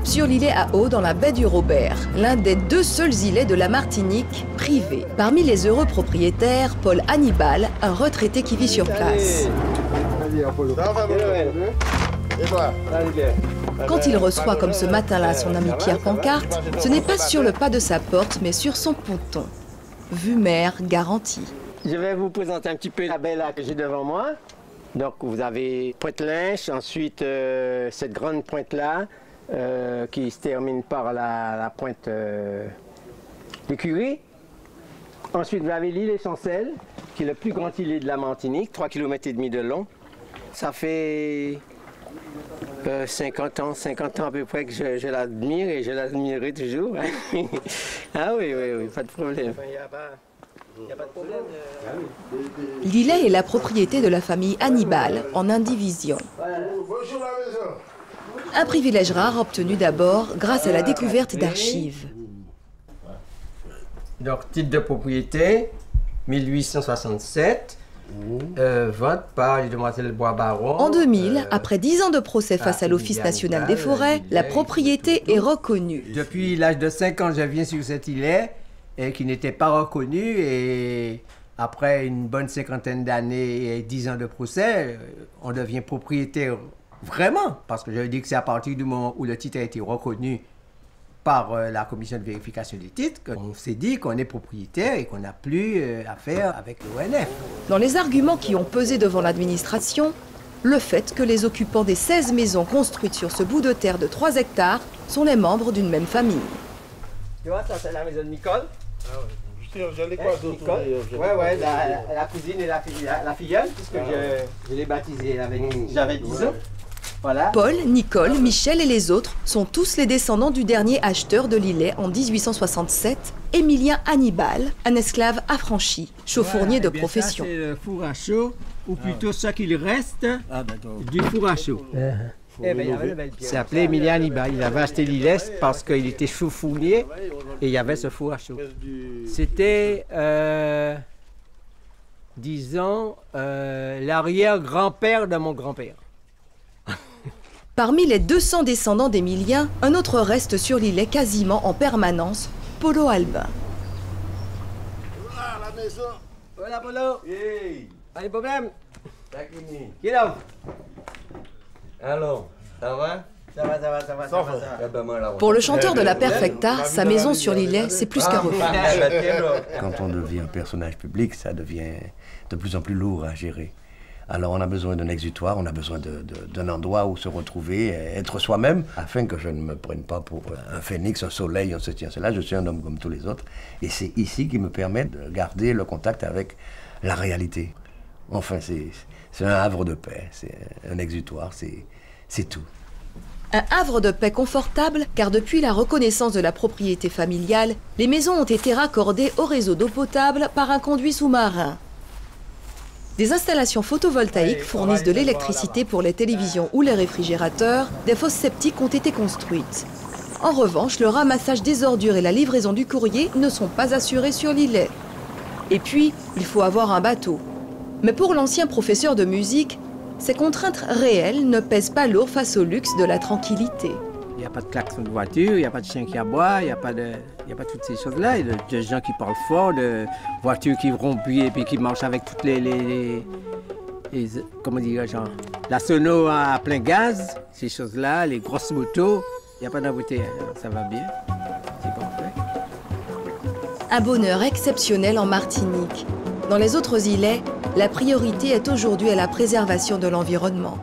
sur l'îlet à eau dans la baie du Robert, l'un des 2 seuls îlets de la Martinique privés. Parmi les heureux propriétaires, Paul Hannibal, un retraité qui vit sur place. Quand il reçoit comme ce matin-là son ami Pierre Pancarte, ce n'est pas sur le pas de sa porte, mais sur son ponton. Vue mer garantie. Je vais vous présenter un petit peu la baie là que j'ai devant moi. Donc vous avez Pointe-Lynch, ensuite cette grande pointe-là qui se termine par la pointe d'écurie. Ensuite vous avez l'île Essentielle, qui est le plus grand îlet de la Martinique, 3,5 km de long. Ça fait 50 ans à peu près que je l'admire et je l'admirerai toujours. Ah oui, pas de problème. L'îlet est la propriété de la famille Hannibal, en indivision. Un privilège rare obtenu d'abord grâce à la découverte d'archives. Donc, titre de propriété, 1867, vote par les demoiselles Bois-Baron. En 2000, après 10 ans de procès face à l'Office national des forêts, la propriété est reconnue. Depuis l'âge de 5 ans, je viens sur cet îlet. Et qui n'était pas reconnu, et après une bonne 50aine d'années et 10 ans de procès, on devient propriétaire vraiment, parce que je dis que c'est à partir du moment où le titre a été reconnu par la commission de vérification des titres qu'on s'est dit qu'on est propriétaire et qu'on n'a plus affaire avec l'ONF. Dans les arguments qui ont pesé devant l'administration, le fait que les occupants des 16 maisons construites sur ce bout de terre de 3 hectares sont les membres d'une même famille. Tu vois, ça c'est la maison de Nicole. Ah ouais. J'allais quoi d'autre? Ouais, la cousine et la filleule, puisque je l'ai baptisée j'avais 10 ans. Voilà. Paul, Nicole, Michel et les autres sont tous les descendants du dernier acheteur de l'îlet en 1867, Émilien Hannibal, un esclave affranchi, chauffournier de profession. C'est le four à chaud, ou plutôt ce qu'il reste du four à chaud. C'est appelé Émilien Hannibal. Il avait acheté l'îlet parce qu'il était chauffournier et il y avait ce four à chaud. C'était, disons, l'arrière-grand-père de mon grand-père. Parmi les 200 descendants d'Émilien, un autre reste sur l'îlet quasiment en permanence, Polo Albin. Voilà la maison. Voilà Polo. Hey. Pas de problème. Qui est là? Alors, ça va? Ça va. Pour le chanteur de la Perfecta, sa maison sur l'îlet, c'est plus qu'un refuge. Quand on devient un personnage public, ça devient de plus en plus lourd à gérer. Alors on a besoin d'un exutoire, on a besoin d'un endroit où se retrouver, être soi-même, afin que je ne me prenne pas pour un phénix, un soleil, un ceci, un cela. Je suis un homme comme tous les autres. Et c'est ici qui me permet de garder le contact avec la réalité. Enfin, c'est un havre de paix, c'est un exutoire, c'est tout. Un havre de paix confortable, car depuis la reconnaissance de la propriété familiale, les maisons ont été raccordées au réseau d'eau potable par un conduit sous-marin. Des installations photovoltaïques fournissent de l'électricité pour les télévisions ou les réfrigérateurs. Des fosses septiques ont été construites. En revanche, le ramassage des ordures et la livraison du courrier ne sont pas assurés sur l'îlet. Et puis, il faut avoir un bateau. Mais pour l'ancien professeur de musique, ces contraintes réelles ne pèsent pas lourd face au luxe de la tranquillité. Il n'y a pas de klaxon de voiture, il n'y a pas de chien qui aboie, il n'y a pas toutes ces choses-là. Il y a des gens qui parlent fort, de voitures qui rompent et puis qui marchent avec toutes les comment dire, genre, la sono à plein gaz, ces choses-là, les grosses motos. Il n'y a pas d'embouteillage, ça va bien. C'est parfait. Un bonheur exceptionnel en Martinique. Dans les autres îlets, la priorité est aujourd'hui à la préservation de l'environnement.